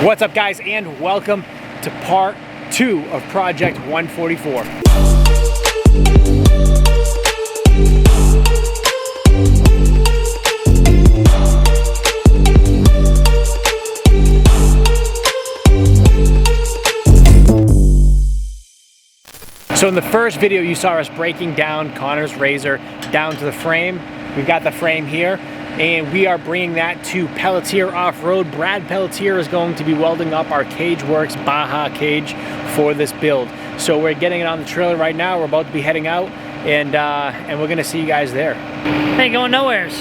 What's up, guys, and welcome to part 2 of Project 144. So in the first video you saw us breaking down Connor's Razor down to the frame. We've got the frame here, and we are bringing that to Pelletier Offroad. Brad Pelletier is going to be welding up our CageWorks Baja cage for this build. So we're getting it on the trailer right now. We're about to be heading out, and we're gonna see you guys there. Ain't going nowheres.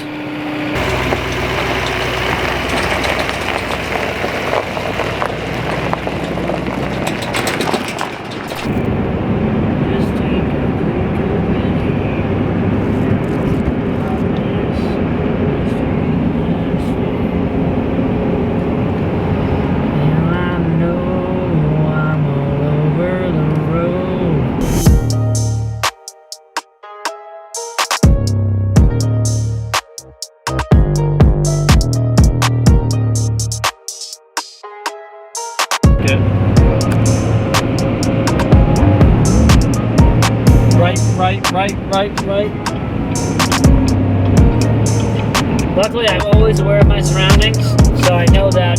Right. Luckily, I'm always aware of my surroundings, so I know that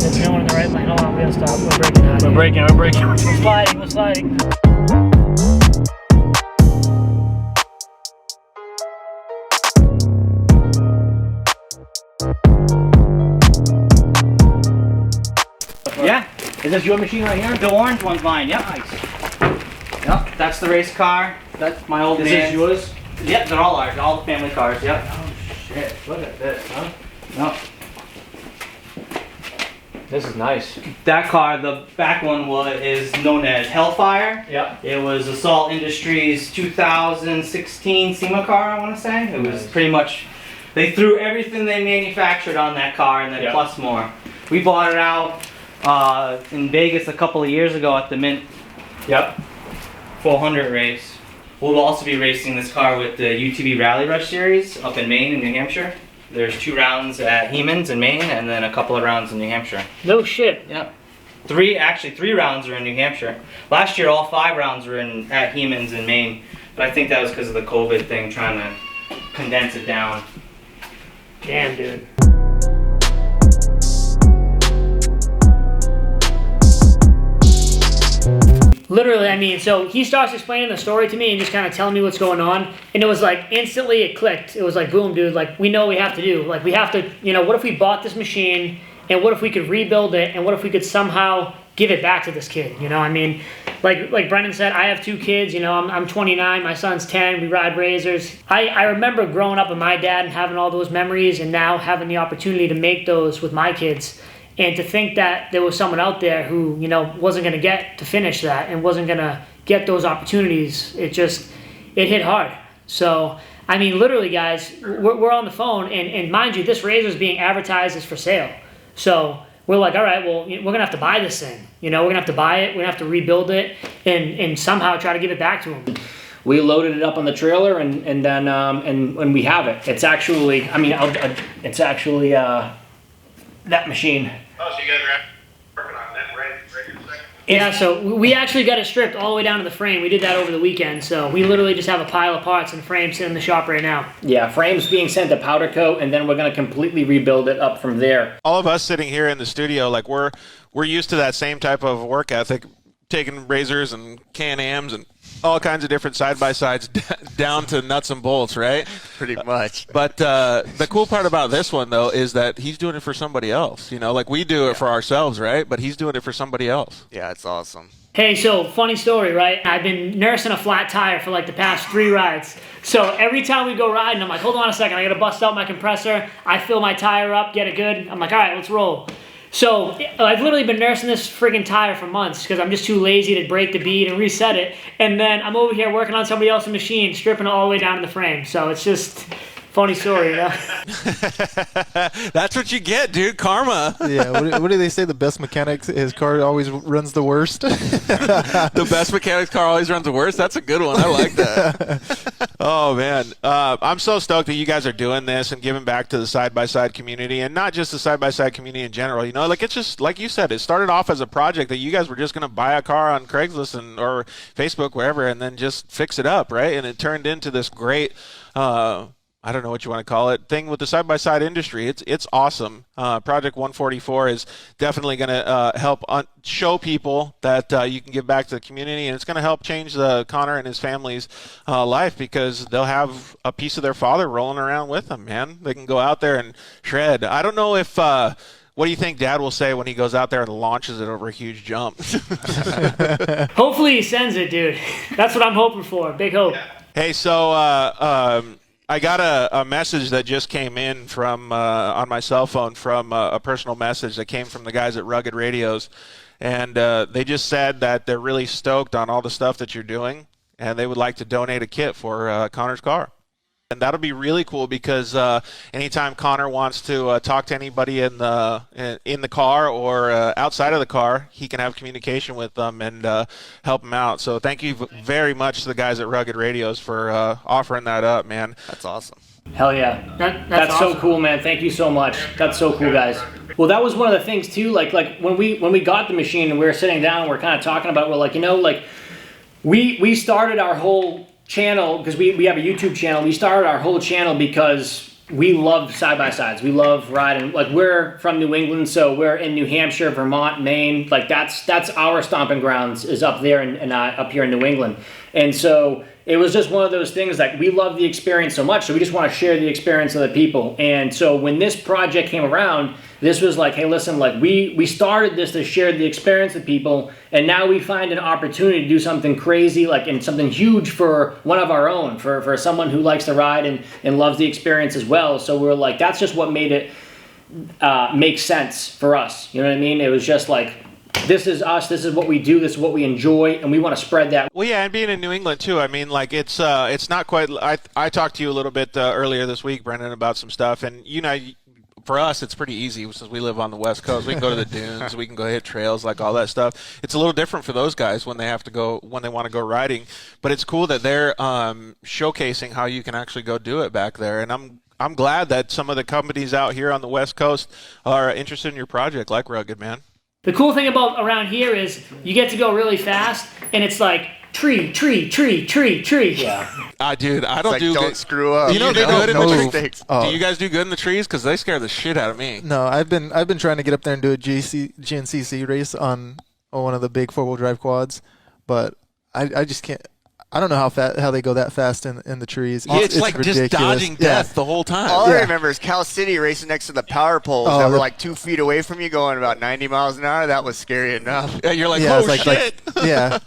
there's no one in the right lane. Hold on, we gotta stop. We're breaking out. We're breaking. We're sliding. Yeah? Is this your machine right here? The orange one's mine, yep. Nice. Yep, that's the race car. That's my old man. This is yours? Yep, they're all ours. All the family cars, yep. Oh shit, look at this, huh? Yep. This is nice. That car, the back one is known as Hellfire. Yep. It was Assault Industries 2016 SEMA car, I want to say. It was pretty much, they threw everything they manufactured on that car and then plus more. We bought it out in Vegas a couple of years ago at the Mint 400 race. We'll also be racing this car with the UTV Rally Rush Series up in Maine and New Hampshire. There's 2 rounds at Hemans in Maine and then a couple of rounds in New Hampshire. No shit. Yep. 3 rounds are in New Hampshire. Last year all 5 rounds were at Hemans in Maine, but I think that was because of the COVID thing, trying to condense it down. Damn, dude. Literally, I mean, so he starts explaining the story to me and just kind of telling me what's going on. And it was like, instantly it clicked. It was like, boom, dude, like, we know what we have to do. Like, we have to, you know, what if we bought this machine and what if we could rebuild it and what if we could somehow give it back to this kid, you know? I mean, like Brendan said, I have 2 kids, you know, I'm 29, my son's 10, we ride Razors. I remember growing up with my dad and having all those memories and now having the opportunity to make those with my kids. And to think that there was someone out there who, you know, wasn't going to get to finish that and wasn't going to get those opportunities, it hit hard. So, I mean, literally, guys, we're on the phone, and mind you, this Razor is being advertised as for sale. So we're like, all right, well, we're going to have to buy this thing. You know, we're going to have to buy it, we're going to have to rebuild it, and somehow try to give it back to him. We loaded it up on the trailer, and then and we have it. It's actually, I mean, it's actually that machine. Oh, so you guys are working on that right in a second? Yeah, so we actually got it stripped all the way down to the frame. We did that over the weekend, so we literally just have a pile of parts and frames sitting in the shop right now. Yeah, frames being sent to powder coat, and then we're going to completely rebuild it up from there. All of us sitting here in the studio, like we're used to that same type of work ethic, taking Razors and Can-Ams and all kinds of different side-by-sides down to nuts and bolts, right? Pretty much. But the cool part about this one, though, is that he's doing it for somebody else. You know, like we do it for ourselves, right? But he's doing it for somebody else. Yeah, it's awesome. Hey, so funny story, right? I've been nursing a flat tire for like the past 3 rides. So every time we go riding, I'm like, hold on a second, I gotta bust out my compressor. I fill my tire up, get it good. I'm like, all right, let's roll. So I've literally been nursing this friggin' tire for months because I'm just too lazy to break the bead and reset it. And then I'm over here working on somebody else's machine, stripping it all the way down to the frame. So it's just, Funny story, you know? That's what you get, dude. Karma. Yeah, what do they say? The best mechanic, his car always runs the worst. The best mechanic's car always runs the worst. That's a good one. I like that. Oh, man. I'm so stoked that you guys are doing this and giving back to the side-by-side community, and not just the side-by-side community in general. You know, like, it's just, like you said, it started off as a project that you guys were just going to buy a car on Craigslist or Facebook, wherever, and then just fix it up, right? And it turned into this great I don't know what you want to call it, thing with the side-by-side industry. It's awesome. Project 144 is definitely going to help show people that you can give back to the community, and it's going to help change Connor and his family's life, because they'll have a piece of their father rolling around with them, man. They can go out there and shred. I don't know if what do you think Dad will say when he goes out there and launches it over a huge jump? Hopefully he sends it, dude. That's what I'm hoping for. Big hope. Hey, so I got a message that just came in from on my cell phone from a personal message that came from the guys at Rugged Radios, and they just said that they're really stoked on all the stuff that you're doing, and they would like to donate a kit for Connor's car. And that'll be really cool, because anytime Connor wants to talk to anybody in the car or outside of the car, he can have communication with them and help them out. So thank you very much to the guys at Rugged Radios for offering that up, man. That's awesome. Hell yeah. That's so awesome. cool, man. Thank you so much. That's so cool, guys. Well, that was one of the things too. Like when we got the machine and we were sitting down and we're kind of talking about, we're like, you know, like we started our whole channel because we have a YouTube channel. We started our whole channel because we love side-by-sides. We love riding. Like, we're from New England, so we're in New Hampshire, Vermont, Maine. Like, that's our stomping grounds is up there and up here in New England. And so it was just one of those things, like, we love the experience so much, so we just want to share the experience with the people. And so when this project came around, this was like, hey, listen, like, we started this to share the experience with people, and now we find an opportunity to do something crazy, like, and something huge for one of our own, for someone who likes to ride and loves the experience as well. So we were like, that's just what made it make sense for us. You know what I mean? It was just like, this is us, this is what we do, this is what we enjoy, and we want to spread that. Well, yeah, and being in New England too, I mean, like, it's not quite, I talked to you a little bit earlier this week, Brendan, about some stuff, and, you know, for us, it's pretty easy since we live on the West Coast. We can go to the dunes, we can go hit trails, like all that stuff. It's a little different for those guys when they want to go riding, but it's cool that they're showcasing how you can actually go do it back there, and I'm glad that some of the companies out here on the West Coast are interested in your project, like Rugged, man. The cool thing about around here is you get to go really fast, and it's like tree. Yeah. Dude, I don't do don't good. screw up. You know they do it in the trees. Mistakes. Do you guys do good in the trees? Because they scare the shit out of me. No, I've been trying to get up there and do a GNCC race on one of the big 4-wheel drive quads, but I just can't. I don't know how they go that fast in the trees. It's like ridiculous. just dodging death the whole time. All I remember is Cal City racing next to the power poles that were like 2 feet away from you going about 90 miles an hour. That was scary enough. Yeah, you're like, Yeah, oh, it's shit. Yeah.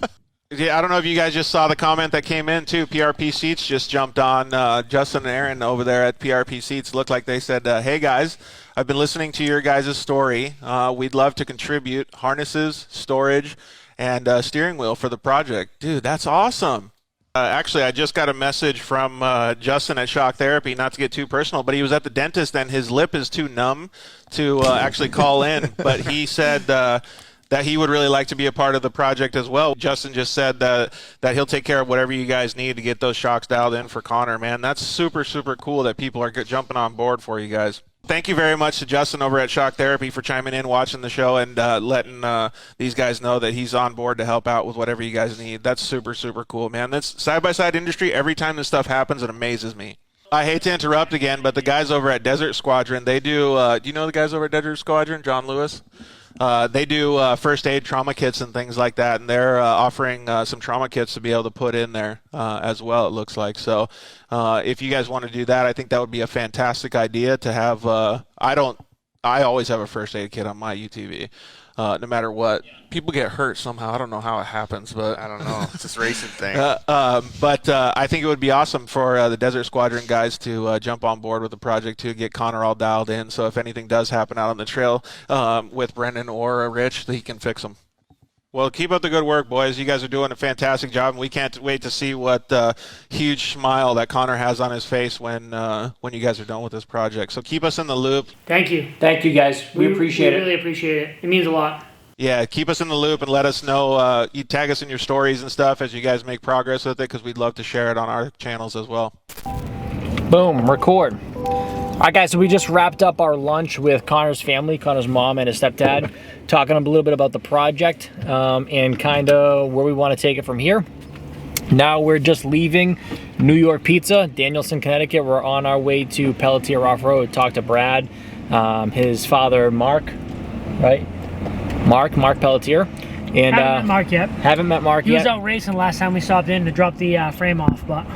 Yeah, I don't know if you guys just saw the comment that came in, too. PRP Seats just jumped on. Justin and Aaron over there at PRP Seats looked like they said, hey, guys, I've been listening to your guys' story. We'd love to contribute harnesses, storage, and steering wheel for the project. Dude, that's awesome. Actually, I just got a message from Justin at Shock Therapy, not to get too personal, but he was at the dentist and his lip is too numb to actually call in. But he said that he would really like to be a part of the project as well. Justin just said that he'll take care of whatever you guys need to get those shocks dialed in for Connor, man. That's super, super cool that people are jumping on board for you guys. Thank you very much to Justin over at Shock Therapy for chiming in, watching the show, and letting these guys know that he's on board to help out with whatever you guys need. That's super, super cool, man. That's side-by-side industry. Every time this stuff happens, it amazes me. I hate to interrupt again, but the guys over at Desert Squadron, they do you know the guys over at Desert Squadron, John Lewis? They do first aid trauma kits and things like that, and they're offering some trauma kits to be able to put in there as well, it looks like. So if you guys want to do that, I think that would be a fantastic idea to have. I always have a first aid kit on my UTV, no matter what. People get hurt somehow. I don't know how it happens, but I don't know. It's this racing thing. But I think it would be awesome for the Desert Squadron guys to jump on board with the project to get Connor all dialed in. So if anything does happen out on the trail with Brendan or Rich, he can fix them. Well, keep up the good work, boys. You guys are doing a fantastic job, and we can't wait to see what huge smile that Connor has on his face when you guys are done with this project. So keep us in the loop. Thank you. Thank you, guys. We appreciate it. We really appreciate it. It means a lot. Yeah, keep us in the loop and let us know. You tag us in your stories and stuff as you guys make progress with it, because we'd love to share it on our channels as well. Boom, record. All right, guys, so we just wrapped up our lunch with Connor's family, Connor's mom and his stepdad, talking a little bit about the project and kind of where we want to take it from here. Now we're just leaving New York Pizza, Danielson, Connecticut. We're on our way to Pelletier Offroad. Talk to Brad, his father, Mark, right? Mark Pelletier. And Haven't met Mark yet. Haven't met Mark yet. He was out racing last time we stopped in to drop the frame off, but...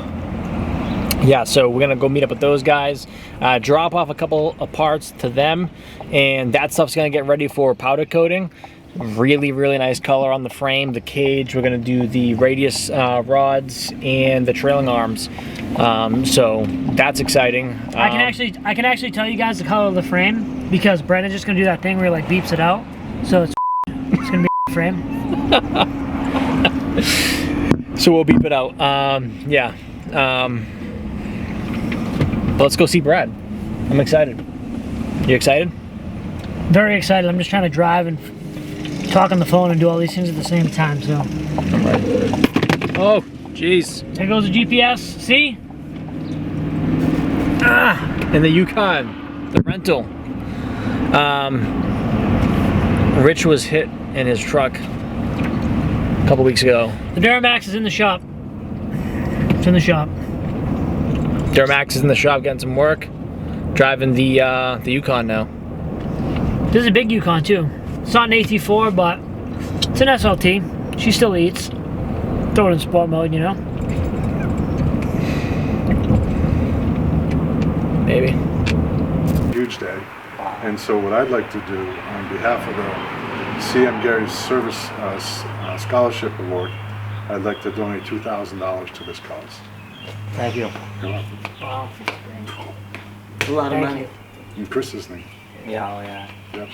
Yeah, so we're gonna go meet up with those guys, drop off a couple of parts to them, and that stuff's gonna get ready for powder coating. Really, really nice color on the frame, the cage. We're gonna do the radius rods and the trailing arms. So that's exciting. I can actually tell you guys the color of the frame because Brennan's just gonna do that thing where he like beeps it out. So it's gonna be a frame. So we'll beep it out. Yeah. Let's go see Brad. I'm excited. You excited? Very excited. I'm just trying to drive and talk on the phone and do all these things at the same time. So. Oh, jeez. There goes the GPS. See? And the Yukon, the rental. Rich was hit in his truck a couple weeks ago. The Duramax is in the shop. It's in the shop. Duramax is in the shop getting some work. Driving the Yukon now. This is a big Yukon too. It's not an AT4, but it's an SLT. She still eats. Throw it in sport mode, you know? Maybe. Huge day. And so what I'd like to do on behalf of the CM Gary's Service Scholarship Award, I'd like to donate $2,000 to this cause. Thank you. You're welcome. Wow. A lot of money. And Chris's name. Yeah, oh yeah. Yep.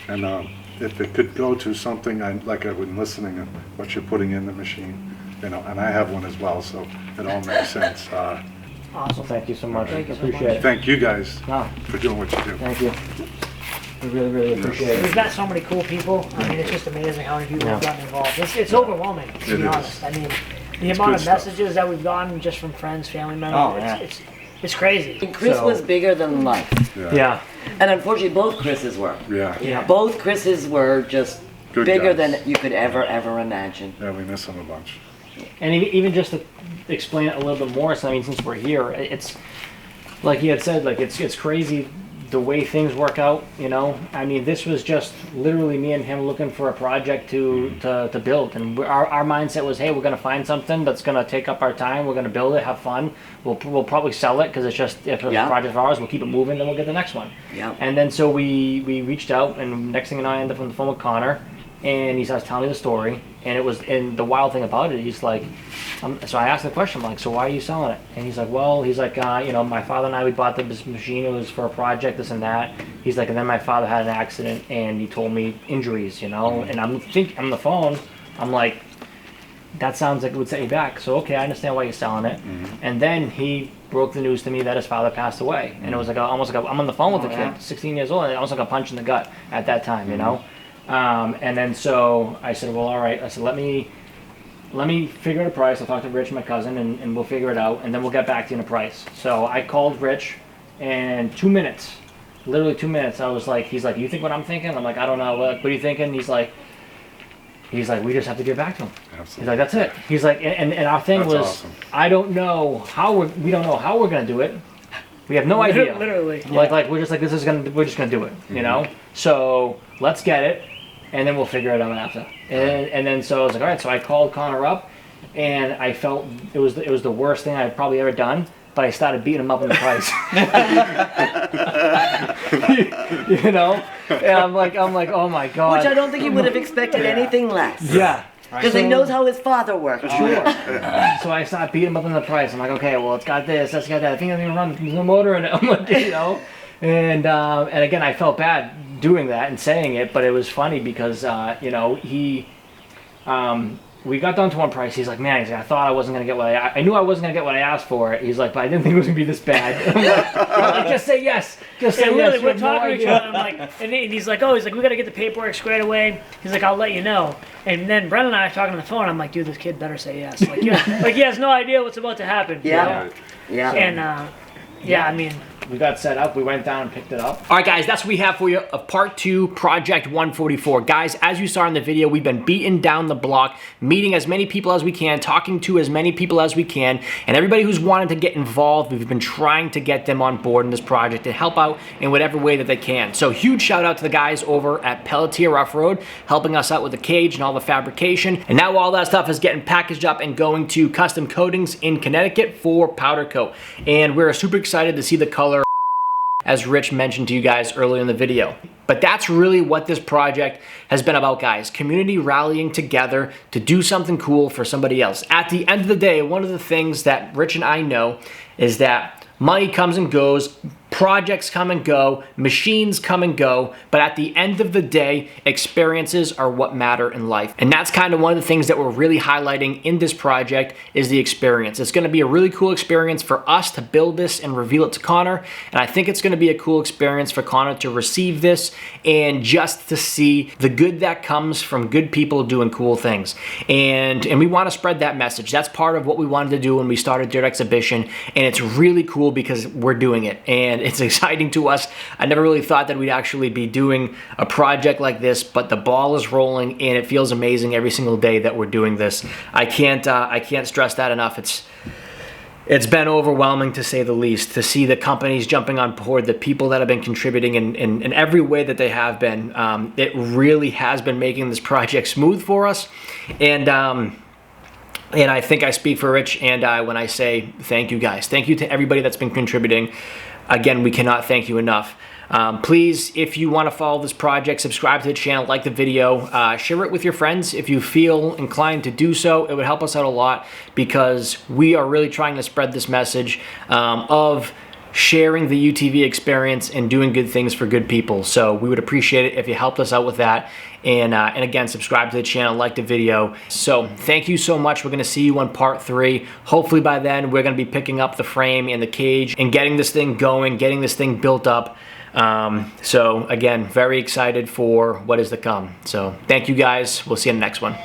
And if it could go to something, like I've been listening to what you're putting in the machine, you know, and I have one as well, so it all makes sense. Awesome. Thank you so much. Thank you so Appreciate much. it. Thank you guys No, for doing what you do. thank you. We really, really appreciate it. We've got so many cool people. I mean, it's just amazing how many people have gotten involved. It's overwhelming, to be honest. I mean, the amount of messages that we've gotten just from friends, family members, it's crazy. And Chris was bigger than life. Yeah. And unfortunately, both Chris's were. Yeah. Both Chris's were just Good bigger guys. than you could ever imagine. Yeah, we miss them a bunch. And even just to explain it a little bit more, so I mean, since we're here, it's like he had said, like it's crazy the way things work out, you know. I mean, this was just literally me and him looking for a project to build, and our mindset was, hey, we're gonna find something that's gonna take up our time. We're gonna build it, have fun. We'll probably sell it because it's just if it's a project of ours, we'll keep it moving, then we'll get the next one. Yeah. And then so we reached out, and next thing you know, I ended up on the phone with Connor, and he starts telling me the story. And it was, and the wild thing about it, he's like, so I asked the question, I'm like, so why are you selling it? And he's like, well, you know, my father and I, we bought this machine, it was for a project, this and that. He's like, and then my father had an accident, and he told me injuries, you know. And I'm on the phone, I'm like, that sounds like it would set you back. So okay, I understand why you're selling it. And then he broke the news to me that his father passed away, and it was like almost like I'm on the phone with the kid, 16 years old, and almost like a punch in the gut at that time, you know. And then so I said, well, all right. I said, let me figure out a price. I'll talk to Rich, my cousin, and we'll figure it out, and then we'll get back to you in a price. So I called Rich, and 2 minutes, literally 2 minutes, I was like, he's like, you think what I'm thinking? I'm like, I don't know. What are you thinking? He's like, we just have to get back to him. Absolutely. He's like, that's it. He's like, and our thing That's was, awesome. I don't know how we don't know how we're gonna do it. We have no idea. Literally. Like we're just like, we're just gonna do it, you know. So let's get it. And then we'll figure it out after. And then so I was like, all right. So I called Connor up, and I felt it was the worst thing I've probably ever done. But I started beating him up on the price. You know, and I'm like, oh my god. Which I don't think he would have expected anything less. Yeah. Because he knows how his father worked. Sure. So I started beating him up on the price. I'm like, okay, well, it's got this, that's got that. I think I'm gonna run the motor in it. I'm like, you know, and again, I felt bad doing that and saying it, but it was funny because you know, he we got down to one price. He's like, man, I thought I wasn't gonna get what I knew I wasn't gonna get what I asked for. He's like, but I didn't think it was gonna be this bad. I'm like, just say yes. Just say yes. We're talking to each other. I'm like, and he's like, we got to get the paperwork squared away. He's like, I'll let you know. And then Brennan and I are talking on the phone. I'm like, dude, this kid better say yes. Like, like he has no idea what's about to happen. Yeah. Yeah. And I mean, we got set up. We went down and picked it up. All right, guys, that's what we have for you of part 2, Project 144. Guys, as you saw in the video, we've been beating down the block, meeting as many people as we can, talking to as many people as we can, and everybody who's wanted to get involved, we've been trying to get them on board in this project and help out in whatever way that they can. So huge shout out to the guys over at Pelletier Offroad, helping us out with the cage and all the fabrication. And now all that stuff is getting packaged up and going to Custom Coatings in Connecticut for powder coat. And we're super excited to see the color, as Rich mentioned to you guys earlier in the video. But that's really what this project has been about, guys. Community rallying together to do something cool for somebody else. At the end of the day, one of the things that Rich and I know is that money comes and goes, projects come and go, machines come and go, but at the end of the day, experiences are what matter in life. And that's kind of one of the things that we're really highlighting in this project is the experience. It's gonna be a really cool experience for us to build this and reveal it to Connor. And I think it's gonna be a cool experience for Connor to receive this and just to see the good that comes from good people doing cool things. And we wanna spread that message. That's part of what we wanted to do when we started Dirt Exhibition. And it's really cool because we're doing it. And it's exciting to us. I never really thought that we'd actually be doing a project like this, but the ball is rolling and it feels amazing every single day that we're doing this. I can't stress that enough. It's been overwhelming to say the least, to see the companies jumping on board, the people that have been contributing in every way that they have been. It really has been making this project smooth for us. And I think I speak for Rich and I when I say thank you, guys. Thank you to everybody that's been contributing. Again, we cannot thank you enough. Please, if you want to follow this project, subscribe to the channel, like the video, share it with your friends if you feel inclined to do so. It would help us out a lot because we are really trying to spread this message of sharing the UTV experience and doing good things for good people. So we would appreciate it if you helped us out with that. And again, subscribe to the channel, like the video. So thank you so much. We're gonna see you on part 3. Hopefully by then we're gonna be picking up the frame and the cage and getting this thing going, getting this thing built up. So again, very excited for what is to come. So thank you guys. We'll see you in the next one.